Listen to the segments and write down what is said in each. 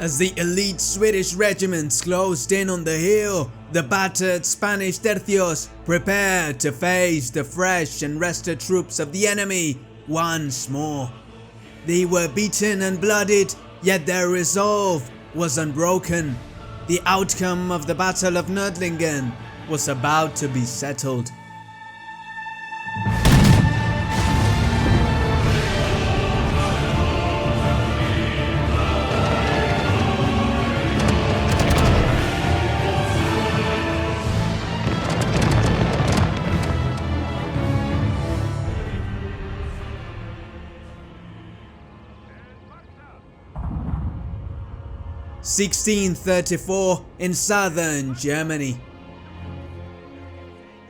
As the elite Swedish regiments closed in on the hill, the battered Spanish Tercios prepared to face the fresh and rested troops of the enemy once more. They were beaten and bloodied, yet their resolve was unbroken. The outcome of the Battle of Nördlingen was about to be settled. (1634) in southern Germany.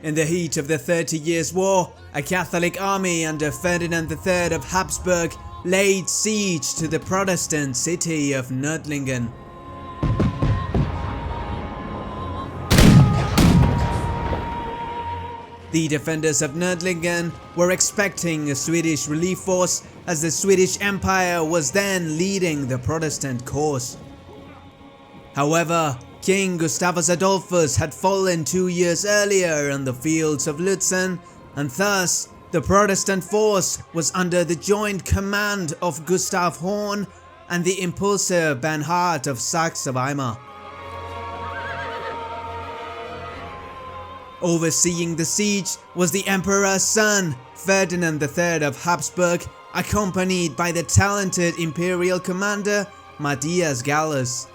In the heat of the 30 Years' War, a Catholic army under Ferdinand III of Habsburg laid siege to the Protestant city of Nördlingen. The defenders of Nördlingen were expecting a Swedish relief force, as the Swedish Empire was then leading the Protestant cause. However, King Gustavus Adolphus had fallen 2 years earlier on the fields of Lutzen, and thus the Protestant force was under the joint command of Gustav Horn and the impulsor Bernhart of Saxe-Weimar. Overseeing the siege was the Emperor's son, Ferdinand III of Habsburg, accompanied by the talented imperial commander Matthias Gallus.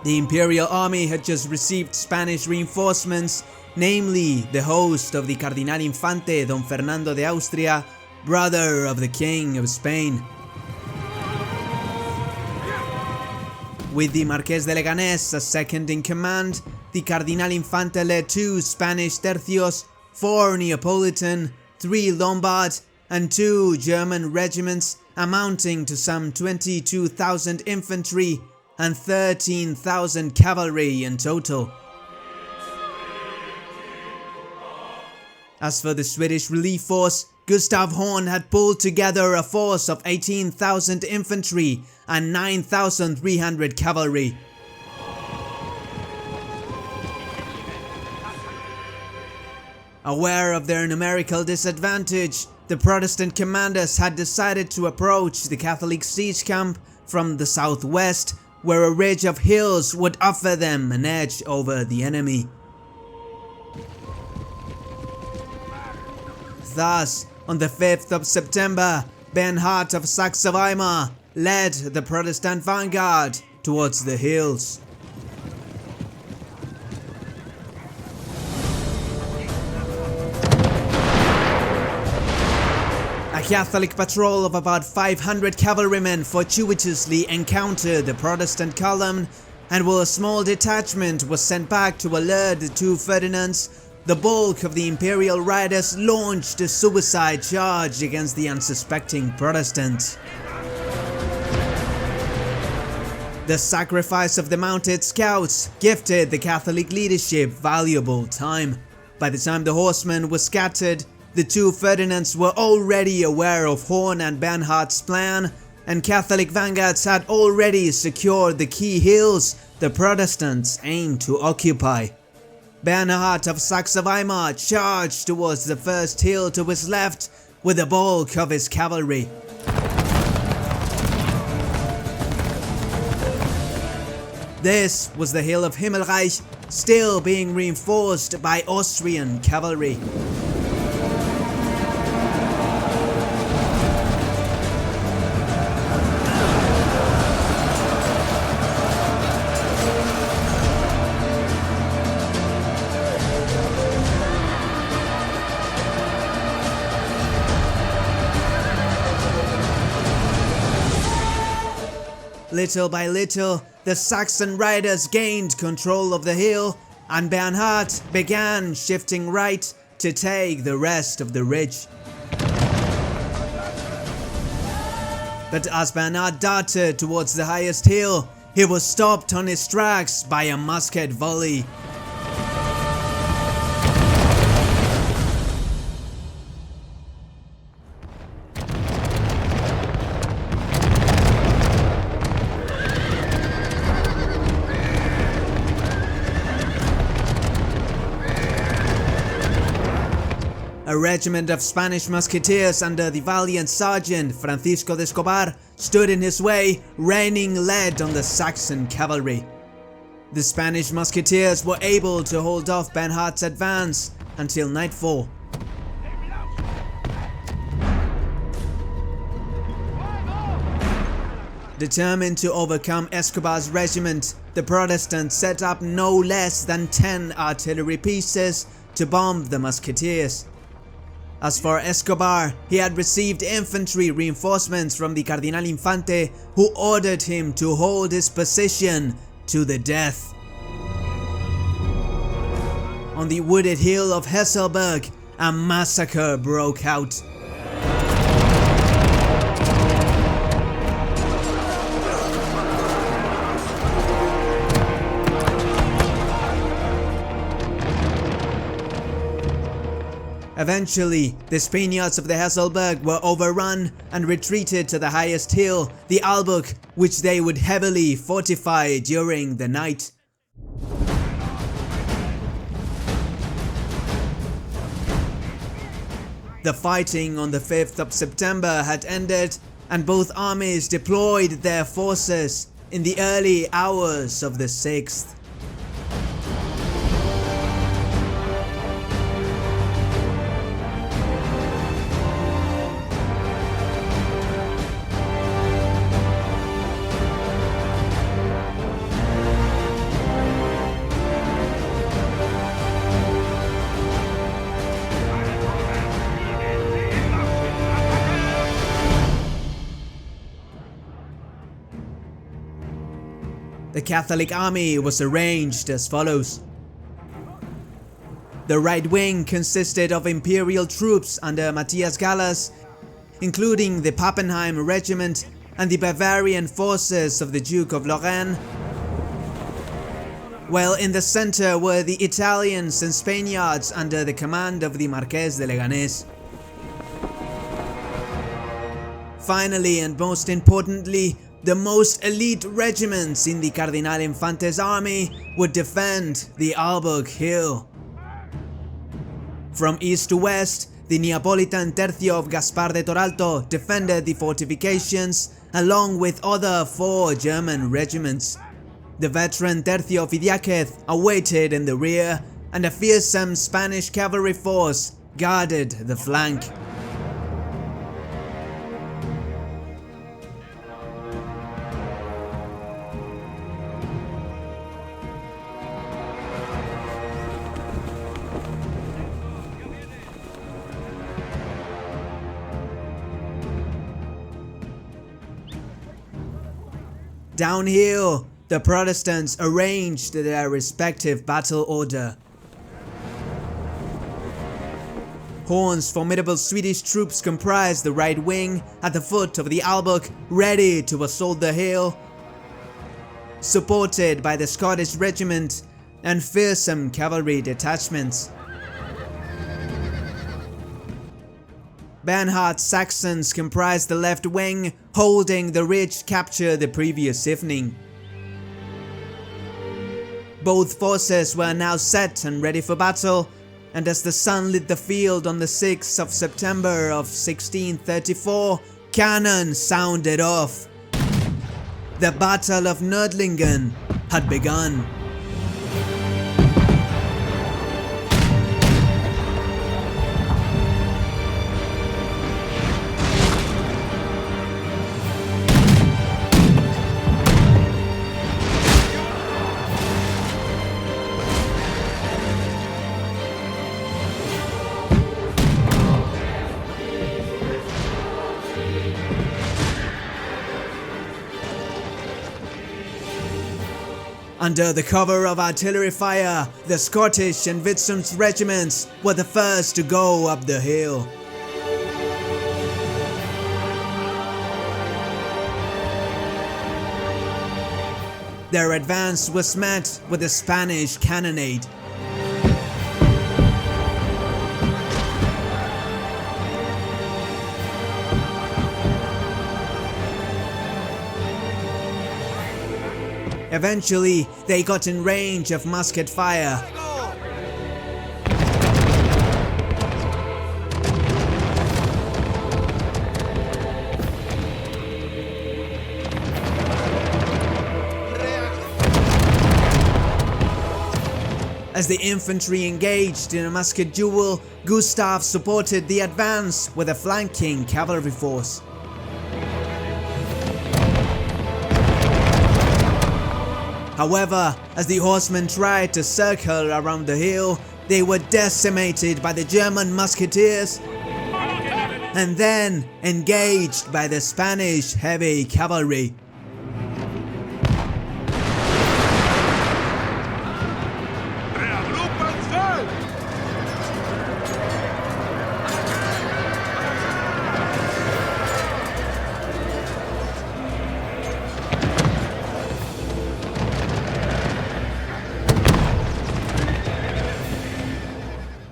The Imperial army had just received Spanish reinforcements, namely the host of the Cardinal Infante Don Fernando de Austria, brother of the King of Spain. With the Marqués de Leganés as second in command, the Cardinal Infante led 2 Spanish Tercios, 4 Neapolitan, 3 Lombard, and 2 German regiments amounting to some 22,000 infantry and 13,000 cavalry in total. As for the Swedish relief force, Gustav Horn had pulled together a force of 18,000 infantry and 9,300 cavalry. Aware of their numerical disadvantage, the Protestant commanders had decided to approach the Catholic siege camp from the southwest, where a ridge of hills would offer them an edge over the enemy. Thus, on the 5th of September, Bernhart of Saxe-Weimar led the Protestant vanguard towards the hills. A Catholic patrol of about 500 cavalrymen fortuitously encountered the Protestant column, and while a small detachment was sent back to alert the 2 Ferdinands, the bulk of the Imperial riders launched a suicide charge against the unsuspecting Protestants. The sacrifice of the mounted scouts gifted the Catholic leadership valuable time. By the time the horsemen were scattered, the 2 Ferdinands were already aware of Horn and Bernhardt's plan, and Catholic vanguards had already secured the key hills the Protestants aimed to occupy. Bernhart of Saxe-Weimar charged towards the first hill to his left with the bulk of his cavalry. This was the hill of Himmelreich, still being reinforced by Austrian cavalry. Little by little, the Saxon riders gained control of the hill, and Bernhart began shifting right to take the rest of the ridge. But as Bernhart darted towards the highest hill, he was stopped on his tracks by a musket volley. A regiment of Spanish musketeers under the valiant Sergeant Francisco de Escobar stood in his way, raining lead on the Saxon cavalry. The Spanish musketeers were able to hold off Bernhart's advance until nightfall. Determined to overcome Escobar's regiment, the Protestants set up no less than 10 artillery pieces to bomb the musketeers. As for Escobar, he had received infantry reinforcements from the Cardinal Infante, who ordered him to hold his position to the death. On the wooded hill of Hesselberg, a massacre broke out. Eventually, the Spaniards of the Hesselberg were overrun and retreated to the highest hill, the Albuch, which they would heavily fortify during the night. The fighting on the 5th of September had ended, and both armies deployed their forces in the early hours of the 6th. The Catholic army was arranged as follows. The right wing consisted of imperial troops under Matthias Gallas, including the Pappenheim regiment and the Bavarian forces of the Duke of Lorraine, while in the center were the Italians and Spaniards under the command of the Marqués de Leganés. Finally, and most importantly, the most elite regiments in the Cardinal Infante's army would defend the Albuch Hill. From east to west, the Neapolitan Tercio of Gaspar de Toralto defended the fortifications along with other 4 German regiments. The veteran Tercio of Idiáquez awaited in the rear, and a fearsome Spanish cavalry force guarded the flank. Downhill, the Protestants arranged their respective battle order. Horn's formidable Swedish troops comprised the right wing at the foot of the Albuch, ready to assault the hill, supported by the Scottish regiment and fearsome cavalry detachments. Bernhart's Saxons comprised the left wing, holding the ridge captured the previous evening. Both forces were now set and ready for battle, and as the sun lit the field on the 6th of September of 1634, cannon sounded off. The Battle of Nördlingen had begun. Under the cover of artillery fire, the Scottish and Witsam's regiments were the first to go up the hill. Their advance was met with a Spanish cannonade. Eventually, they got in range of musket fire. As the infantry engaged in a musket duel, Gustav supported the advance with a flanking cavalry force. However, as the horsemen tried to circle around the hill, they were decimated by the German musketeers and then engaged by the Spanish heavy cavalry.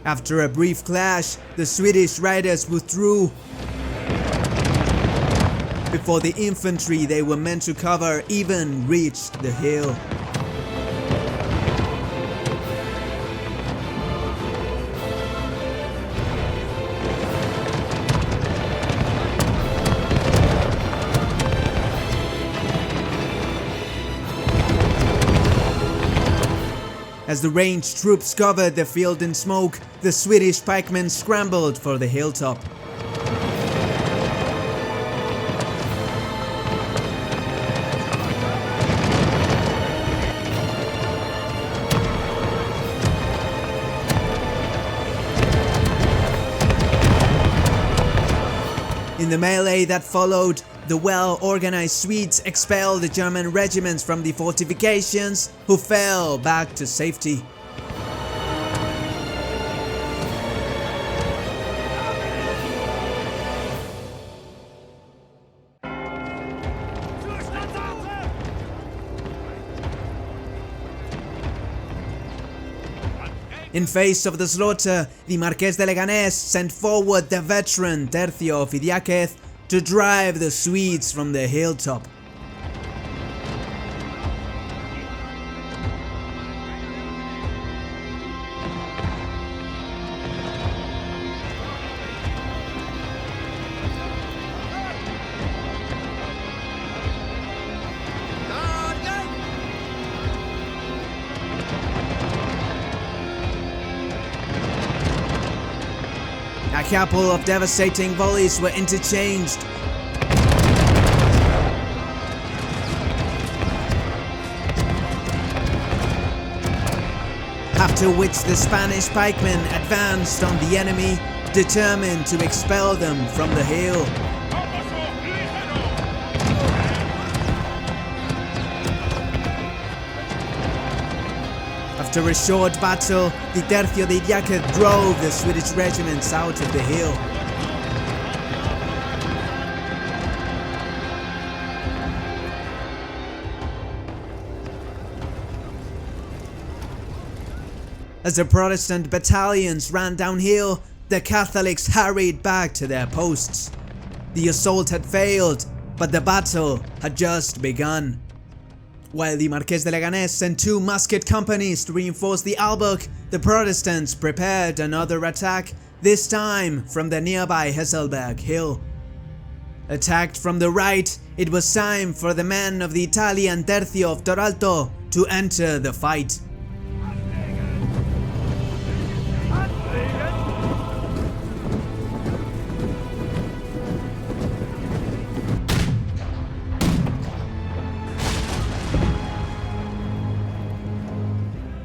After a brief clash, the Swedish riders withdrew before the infantry they were meant to cover even reached the hill. As the ranged troops covered the field in smoke, the Swedish pikemen scrambled for the hilltop. In the melee that followed, the well-organized Swedes expelled the German regiments from the fortifications, who fell back to safety. In face of the slaughter, the Marqués de Leganés sent forward the veteran Tercio of Idiáquez to drive the Swedes from the hilltop. A couple of devastating volleys were interchanged. After which the Spanish pikemen advanced on the enemy, determined to expel them from the hill. After a short battle, the Tercio de Idiáquez drove the Swedish regiments out of the hill. As the Protestant battalions ran downhill, the Catholics hurried back to their posts. The assault had failed, but the battle had just begun. While the Marqués de Leganés sent 2 musket companies to reinforce the Albuch, the Protestants prepared another attack, this time from the nearby Hesselberg hill. Attacked from the right, it was time for the men of the Italian Tercio of Toralto to enter the fight.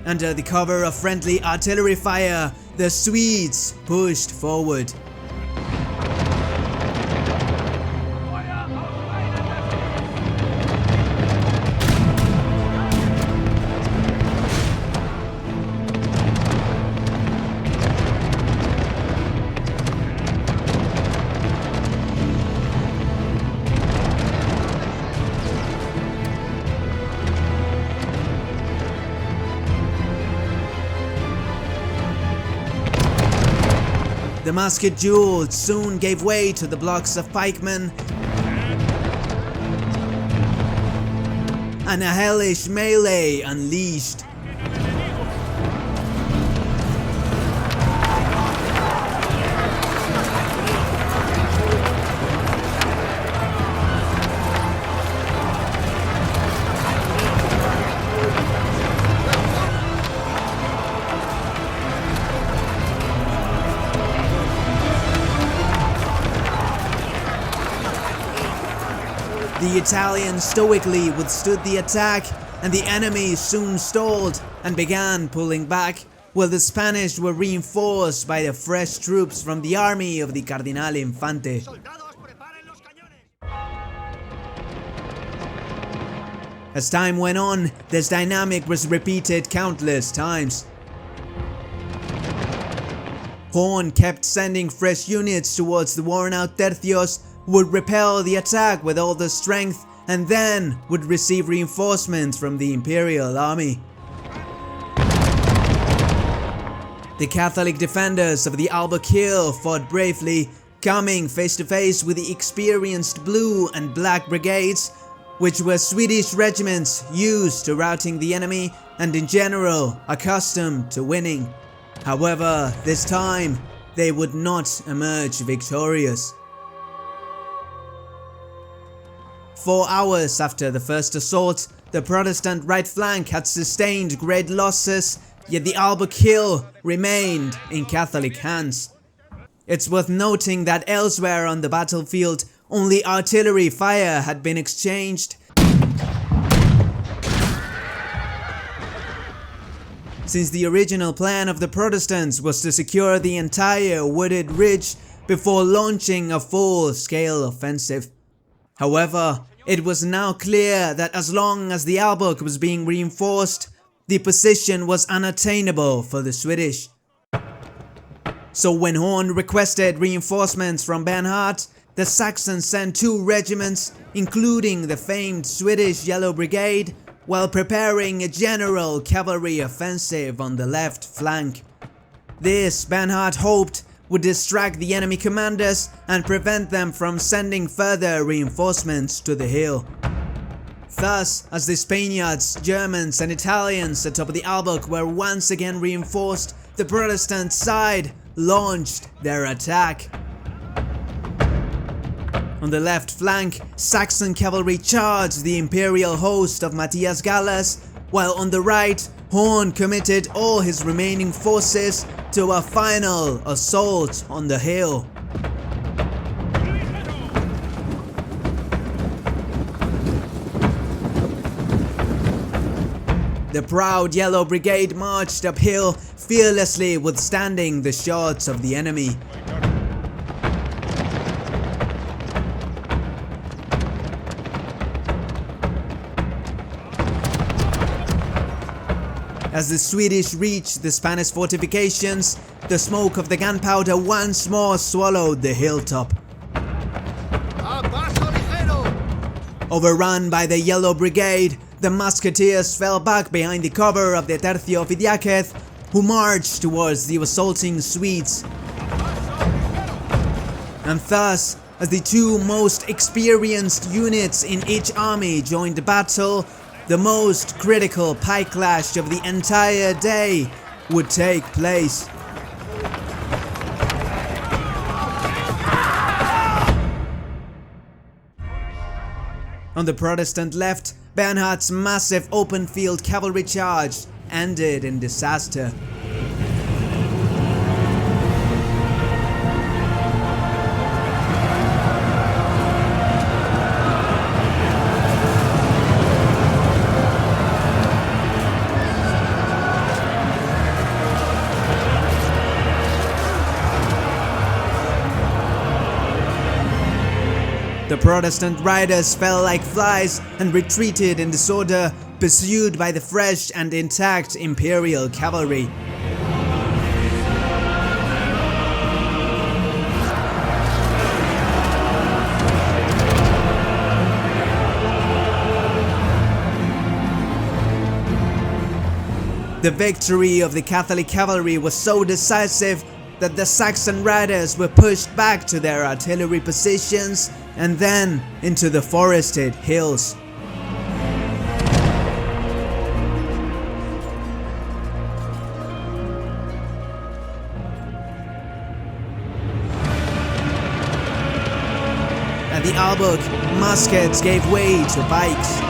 Under the cover of friendly artillery fire, the Swedes pushed forward. The musket duel soon gave way to the blocks of pikemen, and a hellish melee unleashed. The Italians stoically withstood the attack, and the enemy soon stalled and began pulling back, while the Spanish were reinforced by the fresh troops from the army of the Cardinal Infante. As time went on, this dynamic was repeated countless times. Horn kept sending fresh units towards the worn-out Tercios, who would repel the attack with all their strength, and then would receive reinforcements from the Imperial army. The Catholic defenders of the Albuquerque Hill fought bravely, coming face to face with the experienced Blue and Black Brigades, which were Swedish regiments used to routing the enemy and in general accustomed to winning. However, this time they would not emerge victorious. 4 hours after the first assault, the Protestant right flank had sustained great losses, yet the Albuquerque Hill remained in Catholic hands. It's worth noting that elsewhere on the battlefield, only artillery fire had been exchanged. Since the original plan of the Protestants was to secure the entire wooded ridge before launching a full-scale offensive. However, it was now clear that as long as the Albuquerque was being reinforced, the position was unattainable for the Swedish. So when Horn requested reinforcements from Bernhart, the Saxons sent 2 regiments, including the famed Swedish Yellow Brigade, while preparing a general cavalry offensive on the left flank. This, Bernhart hoped, would distract the enemy commanders and prevent them from sending further reinforcements to the hill. Thus, as the Spaniards, Germans and Italians atop the Albuquerque were once again reinforced, the Protestant side launched their attack. On the left flank, Saxon cavalry charged the Imperial host of Matthias Gallas, while on the right, Horn committed all his remaining forces to a final assault on the hill. The proud Yellow Brigade marched uphill, fearlessly withstanding the shots of the enemy. As the Swedish reached the Spanish fortifications, the smoke of the gunpowder once more swallowed the hilltop. Overrun by the Yellow Brigade, the musketeers fell back behind the cover of the Tercio Fidiáquez, who marched towards the assaulting Swedes. And thus, as the 2 most experienced units in each army joined the battle, the most critical pike clash of the entire day would take place. On the Protestant left, Bernhardt's massive open field cavalry charge ended in disaster. The Protestant riders fell like flies and retreated in disorder, pursued by the fresh and intact Imperial cavalry. The victory of the Catholic cavalry was so decisive that the Saxon riders were pushed back to their artillery positions and then into the forested hills. At the Albuquerque, muskets gave way to pikes.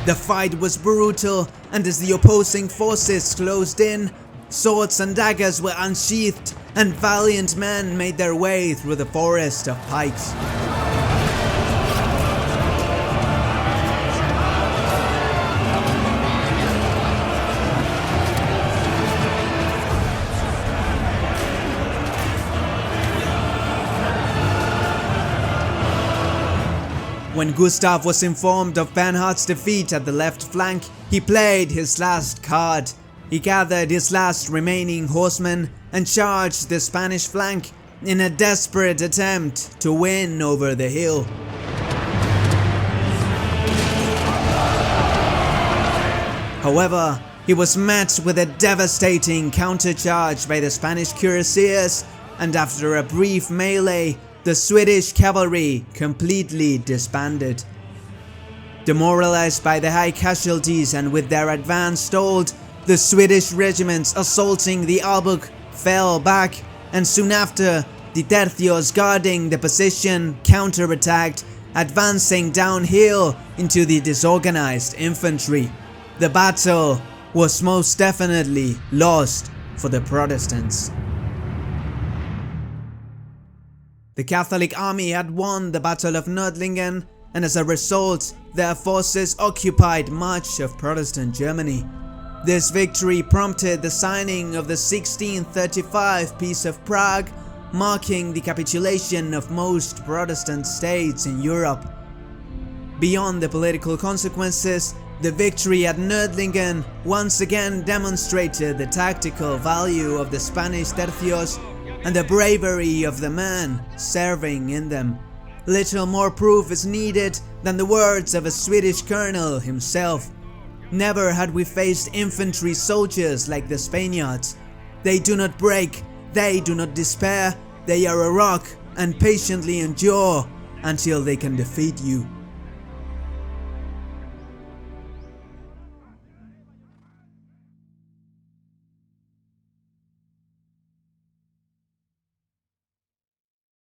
The fight was brutal, and as the opposing forces closed in, swords and daggers were unsheathed, and valiant men made their way through the forest of pikes. When Gustav was informed of Bernhardt's defeat at the left flank, he played his last card. He gathered his last remaining horsemen and charged the Spanish flank in a desperate attempt to win over the hill. However, he was met with a devastating countercharge by the Spanish cuirassiers, and after a brief melee, the Swedish cavalry completely disbanded. Demoralized by the high casualties and with their advance stalled, the Swedish regiments assaulting the Albuch fell back, and soon after, the Tercios guarding the position counterattacked, advancing downhill into the disorganized infantry. The battle was most definitely lost for the Protestants. The Catholic army had won the Battle of Nördlingen, and as a result, their forces occupied much of Protestant Germany. This victory prompted the signing of the 1635 Peace of Prague, marking the capitulation of most Protestant states in Europe. Beyond the political consequences, the victory at Nördlingen once again demonstrated the tactical value of the Spanish Tercios and the bravery of the man serving in them. Little more proof is needed than the words of a Swedish colonel himself. Never had we faced infantry soldiers like the Spaniards. They do not break, they do not despair, they are a rock and patiently endure until they can defeat you.